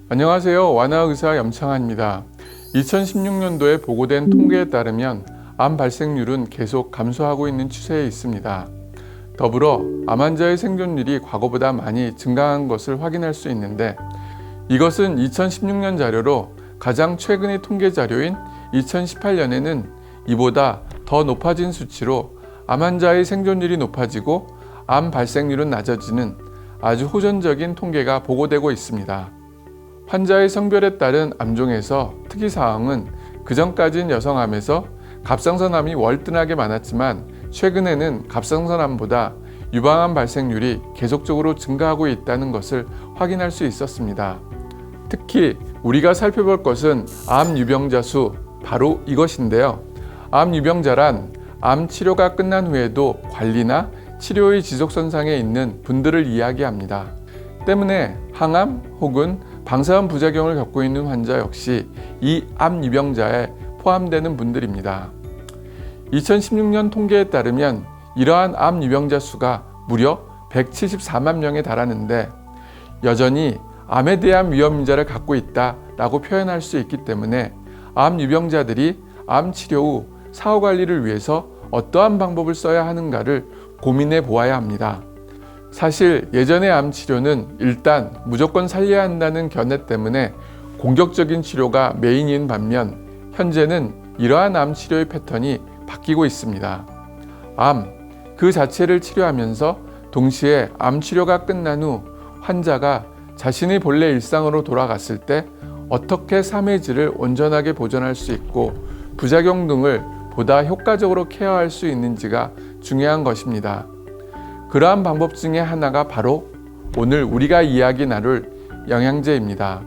안녕하세요. 완화의사 염창환입니다. 2016년도에 보고된 통계에 따르면 암 발생률은 계속 감소하고 있는 추세에 있습니다. 더불어 암 환자의 생존율이 과거보다 많이 증가한 것을 확인할 수 있는데, 이것은 2016년 자료로 가장 최근의 통계 자료인 2018년에는 이보다 더 높아진 수치로 암 환자의 생존율이 높아지고 암 발생률은 낮아지는 아주 호전적인 통계가 보고되고 있습니다. 환자의 성별에 따른 암종에서 특이사항은 그전까진 여성암에서 갑상선암이 월등하게 많았지만 최근에는 갑상선암보다 유방암 발생률이 계속적으로 증가하고 있다는 것을 확인할 수 있었습니다. 특히 우리가 살펴볼 것은 암 유병자 수, 바로 이것인데요. 암 유병자란 암 치료가 끝난 후에도 관리나 치료의 지속선상에 있는 분들을 이야기합니다. 때문에 항암 혹은 방사선 부작용을 겪고 있는 환자 역시 이 암 유병자에 포함되는 분들입니다. 2016년 통계에 따르면 이러한 암 유병자 수가 무려 174만 명에 달하는데, 여전히 암에 대한 위험 인자를 갖고 있다라고 표현할 수 있기 때문에 암 유병자들이 암 치료 후 사후 관리를 위해서 어떠한 방법을 써야 하는가를 고민해 보아야 합니다. 사실 예전의 암 치료는 일단 무조건 살려야 한다는 견해 때문에 공격적인 치료가 메인인 반면, 현재는 이러한 암 치료의 패턴이 바뀌고 있습니다. 암 그 자체를 치료하면서 동시에 암 치료가 끝난 후 환자가 자신의 본래 일상으로 돌아갔을 때 어떻게 삶의 질을 온전하게 보존할 수 있고 부작용 등을 보다 효과적으로 케어할 수 있는지가 중요한 것입니다. 그러한 방법 중에 하나가 바로 오늘 우리가 이야기 나눌 영양제입니다.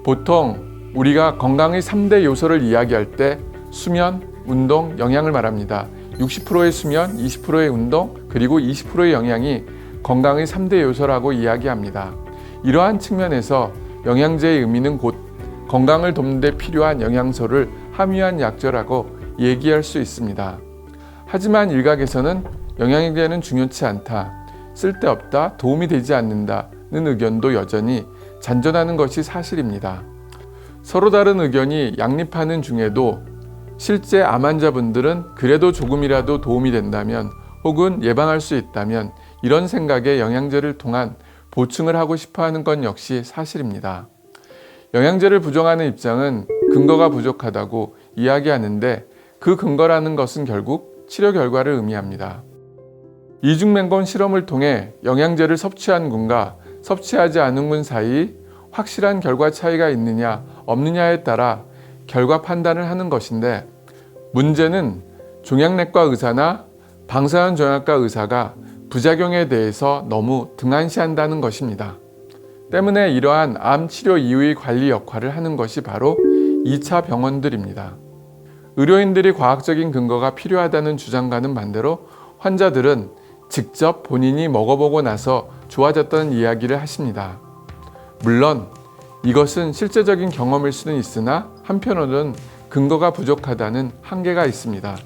보통 우리가 건강의 3대 요소를 이야기할 때 수면, 운동, 영양을 말합니다. 60%의 수면, 20%의 운동, 그리고 20%의 영양이 건강의 3대 요소라고 이야기합니다. 이러한 측면에서 영양제의 의미는 곧 건강을 돕는 데 필요한 영양소를 함유한 약조라고 얘기할 수 있습니다. 하지만 일각에서는 영양제는 중요치 않다, 쓸데없다, 도움이 되지 않는다는 의견도 여전히 잔존하는 것이 사실입니다. 서로 다른 의견이 양립하는 중에도 실제 암 환자분들은 그래도 조금이라도 도움이 된다면 혹은 예방할 수 있다면 이런 생각에 영양제를 통한 보충을 하고 싶어 하는 건 역시 사실입니다. 영양제를 부정하는 입장은 근거가 부족하다고 이야기하는데, 그 근거라는 것은 결국 치료 결과를 의미합니다. 이중맹건 실험을 통해 영양제를 섭취한 군과 섭취하지 않은 군 사이 확실한 결과 차이가 있느냐 없느냐에 따라 결과 판단을 하는 것인데, 문제는 종양내과 의사나 방사선 정형외과 의사가 부작용에 대해서 너무 등한시한다는 것입니다. 때문에 이러한 암 치료 이후의 관리 역할을 하는 것이 바로 2차 병원들입니다. 의료인들이 과학적인 근거가 필요하다는 주장과는 반대로 환자들은 직접 본인이 먹어보고 나서 좋아졌다는 이야기를 하십니다. 물론 이것은 실제적인 경험일 수는 있으나 한편으로는 근거가 부족하다는 한계가 있습니다.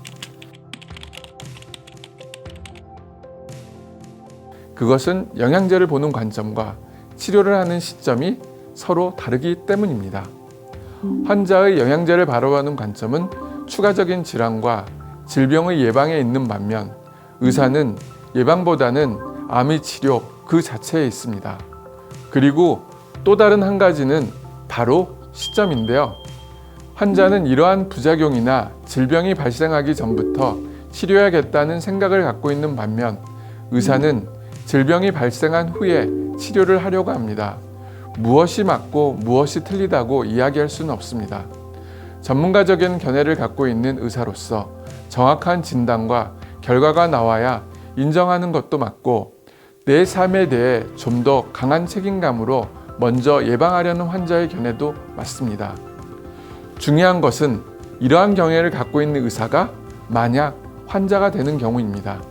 그것은 영양제를 보는 관점과 치료를 하는 시점이 서로 다르기 때문입니다. 환자의 영양제를 바라보는 관점은 추가적인 질환과 질병의 예방에 있는 반면, 의사는 예방보다는 암의 치료 그 자체에 있습니다. 그리고 또 다른 한 가지는 바로 시점인데요. 환자는 이러한 부작용이나 질병이 발생하기 전부터 치료해야겠다는 생각을 갖고 있는 반면, 의사는 질병이 발생한 후에 치료를 하려고 합니다. 무엇이 맞고 무엇이 틀리다고 이야기할 수는 없습니다. 전문가적인 견해를 갖고 있는 의사로서 정확한 진단과 결과가 나와야 인정하는 것도 맞고, 내 삶에 대해 좀 더 강한 책임감으로 먼저 예방하려는 환자의 견해도 맞습니다. 중요한 것은 이러한 경향을 갖고 있는 의사가 만약 환자가 되는 경우입니다.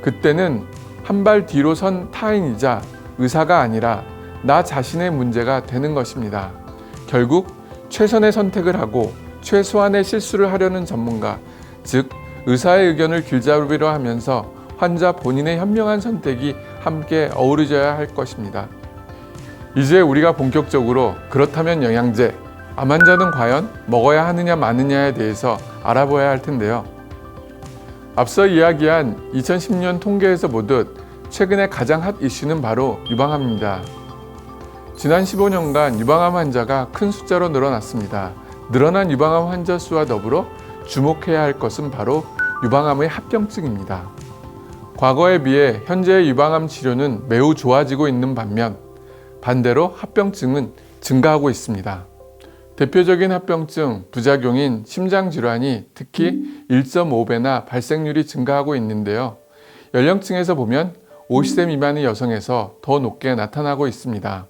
그때는 한 발 뒤로 선 타인이자 의사가 아니라 나 자신의 문제가 되는 것입니다. 결국 최선의 선택을 하고 최소한의 실수를 하려는 전문가, 즉 의사의 의견을 길잡이로 하면서 환자 본인의 현명한 선택이 함께 어우러져야 할 것입니다. 이제 우리가 본격적으로 그렇다면 영양제, 암 환자는 과연 먹어야 하느냐 마느냐에 대해서 알아봐야 할 텐데요. 앞서 이야기한 2010년 통계에서 보듯 최근에 가장 핫 이슈는 바로 유방암입니다. 지난 15년간 유방암 환자가 큰 숫자로 늘어났습니다. 늘어난 유방암 환자 수와 더불어 주목해야 할 것은 바로 유방암의 합병증입니다. 과거에 비해 현재의 유방암 치료는 매우 좋아지고 있는 반면 반대로 합병증은 증가하고 있습니다. 대표적인 합병증 부작용인 심장질환이 특히 1.5배나 발생률이 증가하고 있는데요. 연령층에서 보면 50세 미만의 여성에서 더 높게 나타나고 있습니다.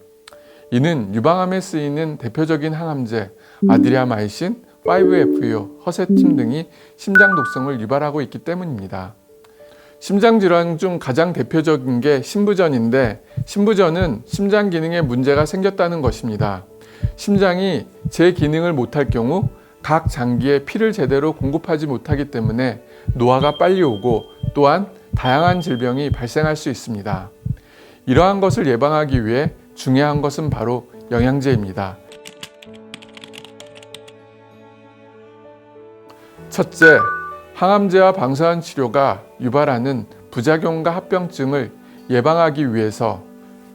이는 유방암에 쓰이는 대표적인 항암제 아드리아마이신, 5FU, 허세틴 등이 심장 독성을 유발하고 있기 때문입니다. 심장질환 중 가장 대표적인 게 심부전인데 심부전은 심장 기능에 문제가 생겼다는 것입니다. 심장이 제 기능을 못할 경우 각 장기에 피를 제대로 공급하지 못하기 때문에 노화가 빨리 오고 또한 다양한 질병이 발생할 수 있습니다. 이러한 것을 예방하기 위해 중요한 것은 바로 영양제입니다. 첫째, 항암제와 방사선 치료가 유발하는 부작용과 합병증을 예방하기 위해서.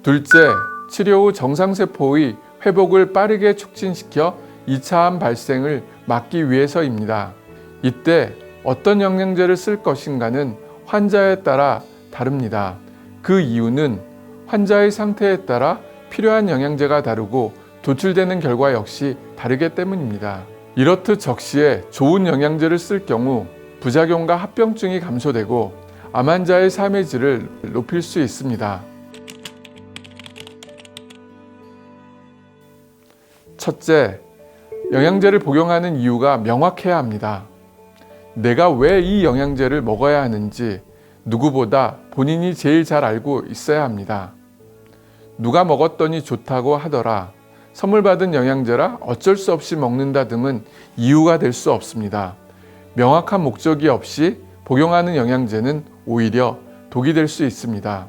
둘째, 치료 후 정상세포의 회복을 빠르게 촉진시켜 2차 암 발생을 막기 위해서입니다. 이때 어떤 영양제를 쓸 것인가는 환자에 따라 다릅니다. 그 이유는 환자의 상태에 따라 필요한 영양제가 다르고 도출되는 결과 역시 다르기 때문입니다. 이렇듯 적시에 좋은 영양제를 쓸 경우 부작용과 합병증이 감소되고 암 환자의 삶의 질을 높일 수 있습니다. 첫째, 영양제를 복용하는 이유가 명확해야 합니다. 내가 왜 이 영양제를 먹어야 하는지 누구보다 본인이 제일 잘 알고 있어야 합니다. 누가 먹었더니 좋다고 하더라, 선물 받은 영양제라 어쩔 수 없이 먹는다 등은 이유가 될 수 없습니다. 명확한 목적이 없이 복용하는 영양제는 오히려 독이 될 수 있습니다.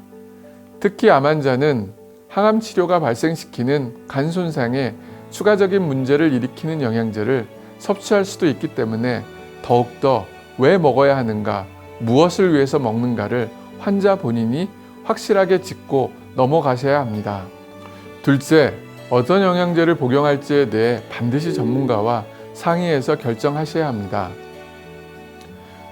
특히 암 환자는 항암 치료가 발생시키는 간 손상에 추가적인 문제를 일으키는 영양제를 섭취할 수도 있기 때문에 더욱더 왜 먹어야 하는가, 무엇을 위해서 먹는가를 환자 본인이 확실하게 짚고 넘어가셔야 합니다. 둘째, 어떤 영양제를 복용할지에 대해 반드시 전문가와 상의해서 결정하셔야 합니다.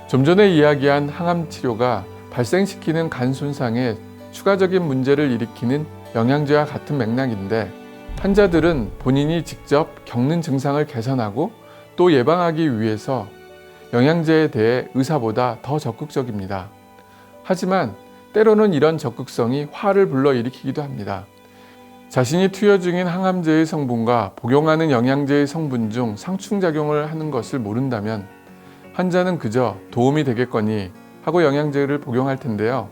좀 전에 이야기한 항암 치료가 발생시키는 간 손상에 추가적인 문제를 일으키는 영양제와 같은 맥락인데 환자들은 본인이 직접 겪는 증상을 개선하고 또 예방하기 위해서 영양제에 대해 의사보다 더 적극적입니다. 하지만 때로는 이런 적극성이 화를 불러일으키기도 합니다. 자신이 투여 중인 항암제의 성분과 복용하는 영양제의 성분 중 상충작용을 하는 것을 모른다면 환자는 그저 도움이 되겠거니 하고 영양제를 복용할 텐데요.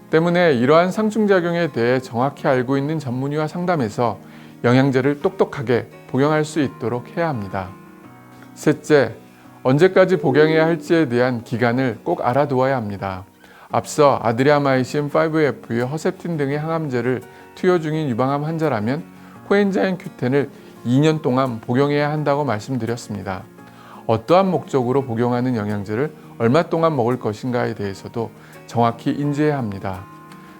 때문에 이러한 상충작용에 대해 정확히 알고 있는 전문의와 상담해서 영양제를 똑똑하게 복용할 수 있도록 해야 합니다. 셋째, 언제까지 복용해야 할지에 대한 기간을 꼭 알아두어야 합니다. 앞서 아드리아마이신, 5FU, 허셉틴 등의 항암제를 투여 중인 유방암 환자라면 코엔자임 Q10을 2년 동안 복용해야 한다고 말씀드렸습니다. 어떠한 목적으로 복용하는 영양제를 얼마 동안 먹을 것인가에 대해서도 정확히 인지해야 합니다.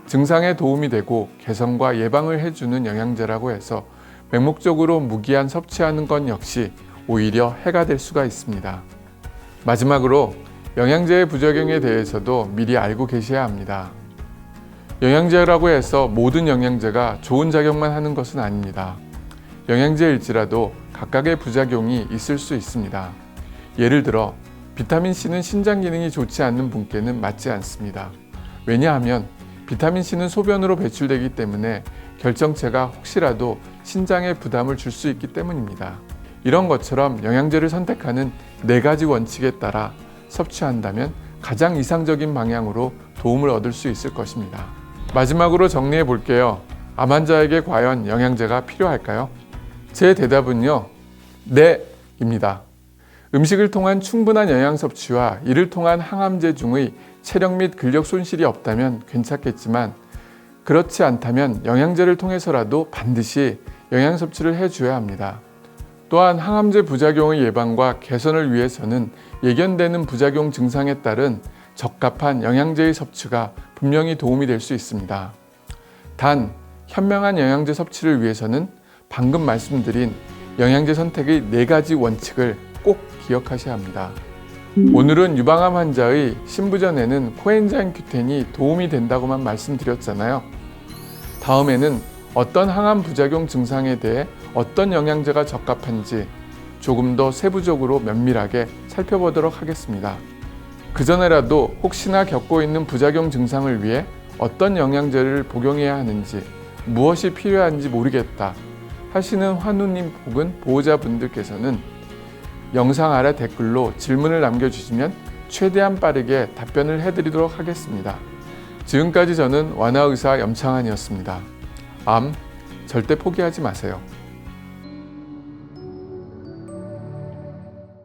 증상에 도움이 되고 개선과 예방을 해주는 영양제라고 해서 맹목적으로 무기한 섭취하는 것 역시 오히려 해가 될 수가 있습니다. 마지막으로 영양제의 부작용에 대해서도 미리 알고 계셔야 합니다. 영양제라고 해서 모든 영양제가 좋은 작용만 하는 것은 아닙니다. 영양제일지라도 각각의 부작용이 있을 수 있습니다. 예를 들어 비타민C는 신장 기능이 좋지 않는 분께는 맞지 않습니다. 왜냐하면 비타민C는 소변으로 배출되기 때문에 결정체가 혹시라도 신장에 부담을 줄 수 있기 때문입니다. 이런 것처럼 영양제를 선택하는 4가지 원칙에 따라 섭취한다면 가장 이상적인 방향으로 도움을 얻을 수 있을 것입니다. 마지막으로 정리해 볼게요. 암 환자에게 과연 영양제가 필요할까요? 제 대답은요, 네 입니다. 음식을 통한 충분한 영양 섭취와 이를 통한 항암제 중의 체력 및 근력 손실이 없다면 괜찮겠지만 그렇지 않다면 영양제를 통해서라도 반드시 영양 섭취를 해줘야 합니다. 또한 항암제 부작용의 예방과 개선을 위해서는 예견되는 부작용 증상에 따른 적합한 영양제의 섭취가 분명히 도움이 될 수 있습니다. 단, 현명한 영양제 섭취를 위해서는 방금 말씀드린 영양제 선택의 4가지 원칙을 꼭 기억하셔야 합니다. 오늘은 유방암 환자의 신부전에는 코엔자임 Q10이 도움이 된다고만 말씀드렸잖아요. 다음에는 어떤 항암 부작용 증상에 대해 어떤 영양제가 적합한지 조금 더 세부적으로 면밀하게 살펴보도록 하겠습니다. 그전에라도 혹시나 겪고 있는 부작용 증상을 위해 어떤 영양제를 복용해야 하는지, 무엇이 필요한지 모르겠다 하시는 환우님 혹은 보호자분들께서는 영상 아래 댓글로 질문을 남겨주시면 최대한 빠르게 답변을 해드리도록 하겠습니다. 지금까지 저는 완화의사 염창환이었습니다. 암 절대 포기하지 마세요.